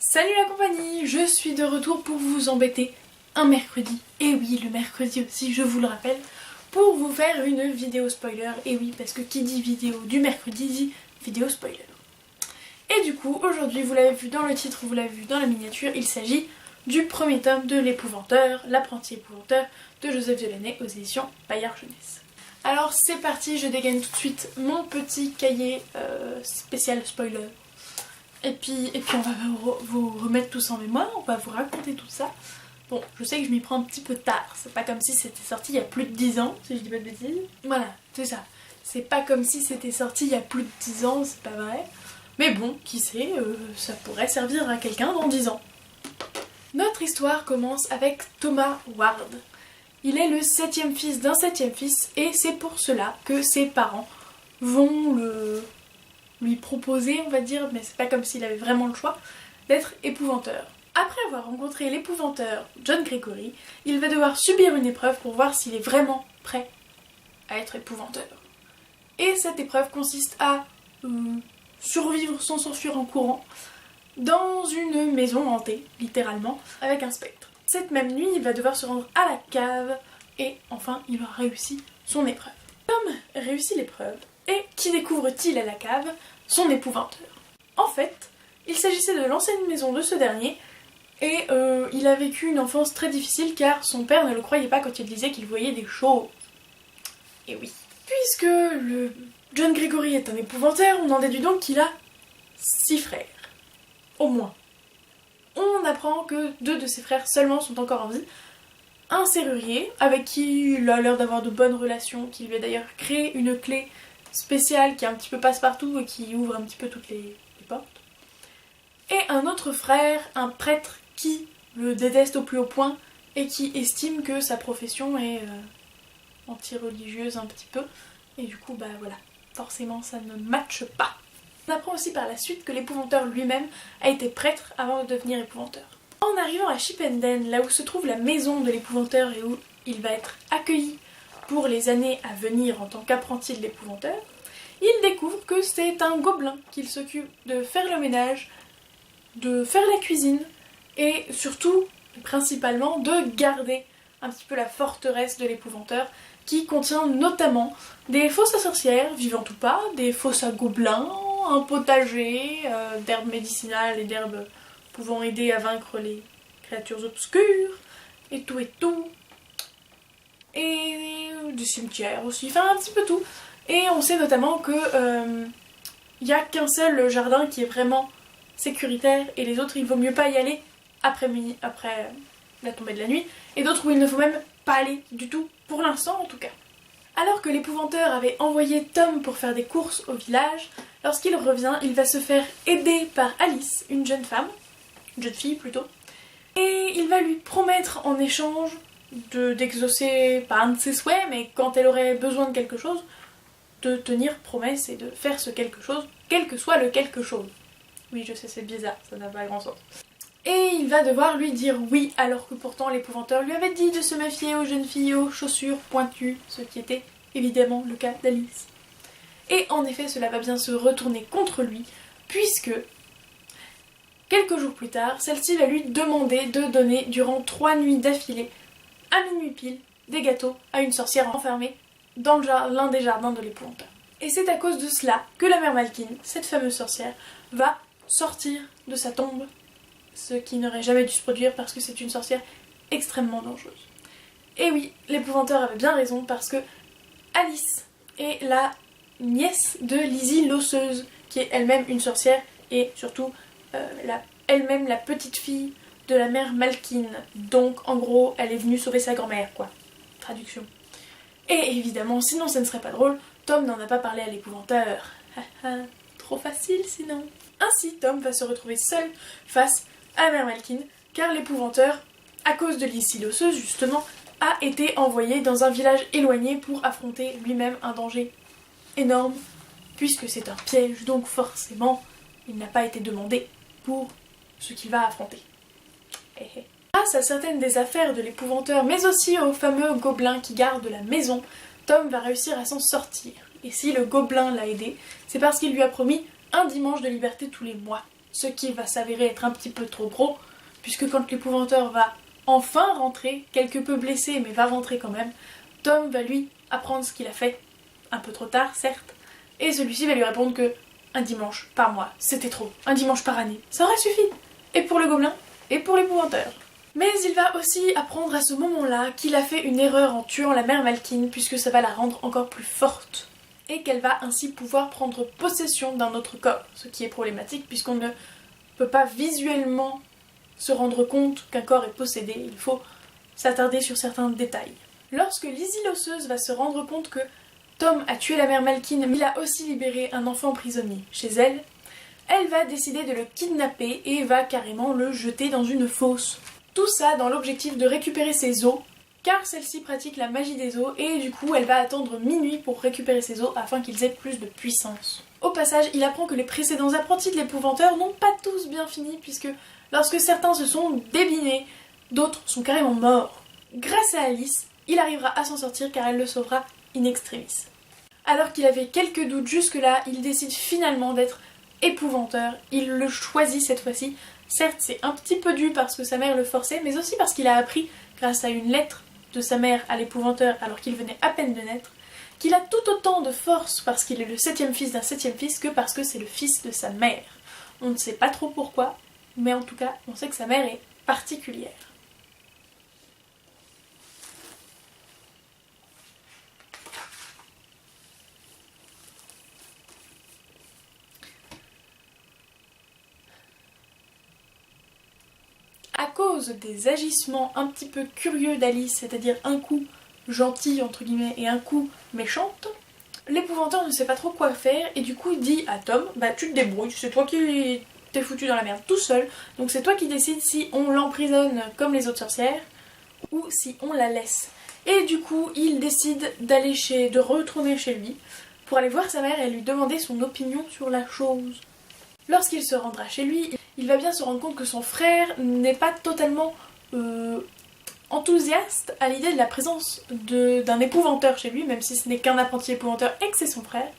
Salut la compagnie, je suis de retour pour vous embêter un mercredi, et oui le mercredi aussi je vous le rappelle, pour vous faire une vidéo spoiler, et oui parce que qui dit vidéo du mercredi dit vidéo spoiler. Et du coup aujourd'hui vous l'avez vu dans le titre, vous l'avez vu dans la miniature, il s'agit du premier tome de l'épouvanteur, l'apprenti épouvanteur de Joseph Delaunay aux éditions Bayard Jeunesse. Alors c'est parti, je dégaine tout de suite mon petit cahier spécial spoiler. Et puis on va vous remettre tout ça en mémoire, on va vous raconter tout ça. Bon, je sais que je m'y prends un petit peu tard, c'est pas comme si c'était sorti il y a plus de 10 ans, si je dis pas de bêtises. Voilà, c'est ça. C'est pas comme si c'était sorti il y a plus de 10 ans, c'est pas vrai. Mais bon, qui sait, ça pourrait servir à quelqu'un dans 10 ans. Notre histoire commence avec Thomas Ward. Il est le 7e fils d'un 7e fils et c'est pour cela que ses parents vont lui proposer, on va dire, mais c'est pas comme s'il avait vraiment le choix, d'être épouvanteur. Après avoir rencontré l'épouvanteur John Gregory, il va devoir subir une épreuve pour voir s'il est vraiment prêt à être épouvanteur. Et cette épreuve consiste à survivre sans s'enfuir en courant dans une maison hantée, littéralement, avec un spectre. Cette même nuit, il va devoir se rendre à la cave et enfin, il aura réussi son épreuve. Tom réussit l'épreuve. Et qui découvre-t-il à la cave? Son épouvanteur. En fait, il s'agissait de l'ancienne maison de ce dernier et il a vécu une enfance très difficile car son père ne le croyait pas quand il disait qu'il voyait des choses. Et oui. Puisque le John Gregory est un épouvanteur, on en déduit donc qu'il a 6 frères. Au moins. On apprend que 2 de ses frères seulement sont encore en vie. Un serrurier, avec qui il a l'air d'avoir de bonnes relations, qui lui a d'ailleurs créé une clé spécial qui est un petit peu passe-partout et qui ouvre un petit peu toutes les portes. Et un autre frère, un prêtre qui le déteste au plus haut point et qui estime que sa profession est anti-religieuse un petit peu. Et du coup, bah voilà, forcément ça ne matche pas. On apprend aussi par la suite que l'épouvanteur lui-même a été prêtre avant de devenir épouvanteur. En arrivant à Chipenden, là où se trouve la maison de l'épouvanteur et où il va être accueilli pour les années à venir en tant qu'apprenti de l'épouvanteur, il découvre que c'est un gobelin qu'il s'occupe de faire le ménage, de faire la cuisine et surtout, principalement, de garder un petit peu la forteresse de l'épouvanteur qui contient notamment des fosses à sorcières, vivantes ou pas, des fosses à gobelins, un potager d'herbes médicinales et d'herbes pouvant aider à vaincre les créatures obscures et tout. Et du cimetière aussi, enfin un petit peu tout. Et on sait notamment que il n'y a qu'un seul jardin qui est vraiment sécuritaire et les autres il vaut mieux pas y aller après la tombée de la nuit, et d'autres où il ne faut même pas aller du tout, pour l'instant en tout cas. Alors que l'épouvanteur avait envoyé Tom pour faire des courses au village, lorsqu'il revient, il va se faire aider par Alice, une jeune fille plutôt, et il va lui promettre en échange d'exaucer, pas un de ses souhaits, mais quand elle aurait besoin de quelque chose, de tenir promesse et de faire ce quelque chose, quel que soit le quelque chose. Oui, je sais, c'est bizarre, ça n'a pas grand sens. Et il va devoir lui dire oui, alors que pourtant l'épouvanteur lui avait dit de se méfier aux jeunes filles aux chaussures pointues, ce qui était évidemment le cas d'Alice. Et en effet, cela va bien se retourner contre lui, puisque quelques jours plus tard, celle-ci va lui demander de donner durant 3 nuits d'affilée, à minuit pile, des gâteaux à une sorcière enfermée dans l'un des jardins de l'épouvanteur. Et c'est à cause de cela que la mère Malkin, cette fameuse sorcière, va sortir de sa tombe, ce qui n'aurait jamais dû se produire parce que c'est une sorcière extrêmement dangereuse. Et oui, l'épouvanteur avait bien raison parce que Alice est la nièce de Lizzie l'osseuse, qui est elle-même une sorcière et surtout elle-même la petite fille de la mère Malkin. Donc en gros, elle est venue sauver sa grand-mère, quoi. Traduction. Et évidemment, sinon ça ne serait pas drôle, Tom n'en a pas parlé à l'épouvanteur. Trop facile sinon. Ainsi, Tom va se retrouver seul face à la mère Malkin, car l'épouvanteur, à cause de Lizzie l'osseuse justement, a été envoyé dans un village éloigné pour affronter lui-même un danger énorme, puisque c'est un piège, donc forcément, il n'a pas été demandé pour ce qu'il va affronter. Grâce à certaines des affaires de l'épouvanteur, mais aussi au fameux gobelin qui garde la maison, Tom va réussir à s'en sortir. Et si le gobelin l'a aidé, c'est parce qu'il lui a promis un dimanche de liberté tous les mois. ce qui va s'avérer être un petit peu trop gros, puisque quand l'épouvanteur va enfin rentrer, quelque peu blessé mais va rentrer quand même, Tom va lui apprendre ce qu'il a fait, un peu trop tard certes, et celui-ci va lui répondre que un dimanche par mois, c'était trop, un dimanche par année, ça aurait suffi, et pour le gobelin, et pour l'épouvanteur. Mais il va aussi apprendre à ce moment-là qu'il a fait une erreur en tuant la mère Malkin, puisque ça va la rendre encore plus forte, et qu'elle va ainsi pouvoir prendre possession d'un autre corps, ce qui est problématique puisqu'on ne peut pas visuellement se rendre compte qu'un corps est possédé, il faut s'attarder sur certains détails. Lorsque Lizzie l'osseuse va se rendre compte que Tom a tué la mère Malkin, mais il a aussi libéré un enfant prisonnier chez elle, elle va décider de le kidnapper et va carrément le jeter dans une fosse. Tout ça dans l'objectif de récupérer ses os, car celle-ci pratique la magie des os et du coup elle va attendre minuit pour récupérer ses os afin qu'ils aient plus de puissance. Au passage, il apprend que les précédents apprentis de l'épouvanteur n'ont pas tous bien fini puisque lorsque certains se sont débinés, d'autres sont carrément morts. Grâce à Alice, il arrivera à s'en sortir car elle le sauvera in extremis. Alors qu'il avait quelques doutes jusque-là, il décide finalement d'être épouvanteur, il le choisit cette fois-ci. Certes, c'est un petit peu dû parce que sa mère le forçait, mais aussi parce qu'il a appris, grâce à une lettre de sa mère à l'épouvanteur alors qu'il venait à peine de naître, qu'il a tout autant de force parce qu'il est le 7e fils d'un 7e fils que parce que c'est le fils de sa mère. On ne sait pas trop pourquoi, mais en tout cas, on sait que sa mère est particulière. À cause des agissements un petit peu curieux d'Alice, c'est-à-dire un coup gentille entre guillemets et un coup méchante, l'épouvanteur ne sait pas trop quoi faire et du coup il dit à Tom, bah tu te débrouilles, c'est toi qui t'es foutu dans la merde tout seul, donc c'est toi qui décides si on l'emprisonne comme les autres sorcières ou si on la laisse. Et du coup il décide de retourner chez lui pour aller voir sa mère et lui demander son opinion sur la chose. Lorsqu'il se rendra chez lui, il va bien se rendre compte que son frère n'est pas totalement enthousiaste à l'idée de la présence d'un épouvanteur chez lui, même si ce n'est qu'un apprenti épouvanteur et que c'est son frère,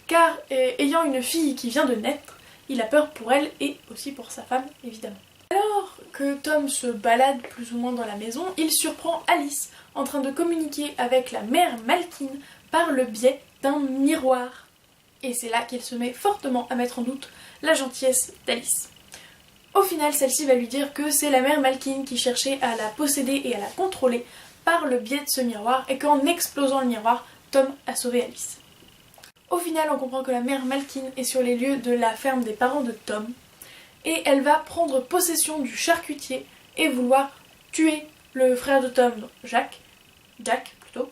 car ayant une fille qui vient de naître, il a peur pour elle et aussi pour sa femme, évidemment. Alors que Tom se balade plus ou moins dans la maison, il surprend Alice en train de communiquer avec la mère Malkin par le biais d'un miroir. Et c'est là qu'il se met fortement à mettre en doute la gentillesse d'Alice. Au final, celle-ci va lui dire que c'est la mère Malkin qui cherchait à la posséder et à la contrôler par le biais de ce miroir et qu'en explosant le miroir, Tom a sauvé Alice. Au final, on comprend que la mère Malkin est sur les lieux de la ferme des parents de Tom et elle va prendre possession du charcutier et vouloir tuer le frère de Tom, Jack plutôt,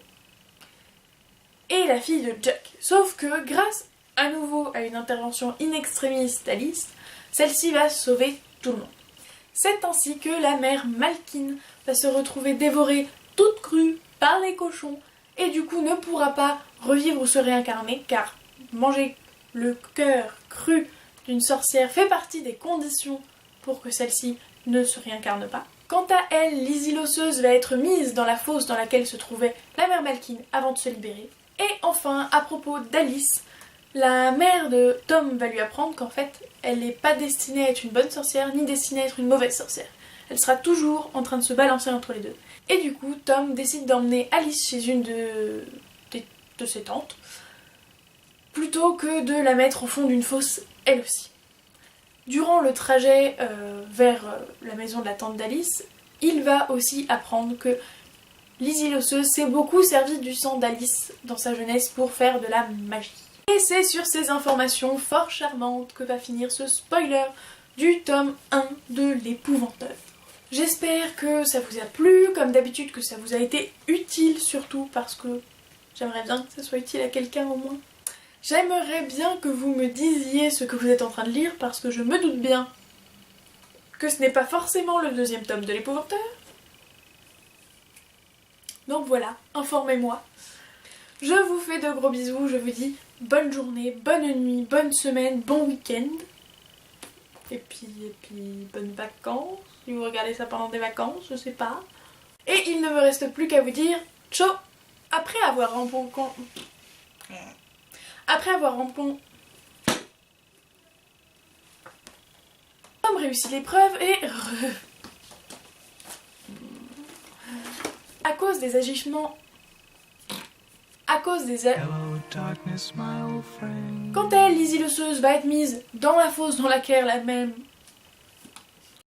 et la fille de Jack. Sauf que grâce à nouveau à une intervention in extremis d'Alice, celle-ci va sauver tout le monde. C'est ainsi que la mère Malkin va se retrouver dévorée toute crue par les cochons et du coup ne pourra pas revivre ou se réincarner car manger le cœur cru d'une sorcière fait partie des conditions pour que celle-ci ne se réincarne pas. Quant à elle, Lizzie l'osseuse va être mise dans la fosse dans laquelle se trouvait la mère Malkin avant de se libérer. Et enfin, à propos d'Alice, la mère de Tom va lui apprendre qu'en fait, elle n'est pas destinée à être une bonne sorcière, ni destinée à être une mauvaise sorcière. Elle sera toujours en train de se balancer entre les deux. Et du coup, Tom décide d'emmener Alice chez une de ses tantes, plutôt que de la mettre au fond d'une fosse, elle aussi. Durant le trajet vers la maison de la tante d'Alice, il va aussi apprendre que Lizzie l'osseuse s'est beaucoup servi du sang d'Alice dans sa jeunesse pour faire de la magie. Et c'est sur ces informations fort charmantes que va finir ce spoiler du tome 1 de l'épouvanteur. J'espère que ça vous a plu, comme d'habitude que ça vous a été utile surtout parce que j'aimerais bien que ça soit utile à quelqu'un au moins. J'aimerais bien que vous me disiez ce que vous êtes en train de lire parce que je me doute bien que ce n'est pas forcément le 2e tome de l'épouvanteur. Donc voilà, informez-moi. Je vous fais de gros bisous, je vous dis bonne journée, bonne nuit, bonne semaine, bon week-end. Et puis bonnes vacances, si vous regardez ça pendant des vacances, je sais pas. Et il ne me reste plus qu'à vous dire ciao. Après avoir réussit l'épreuve et... À cause des agissements... Quant à elle, Lizzie l'osseuse va être mise dans la fosse dans laquelle elle-même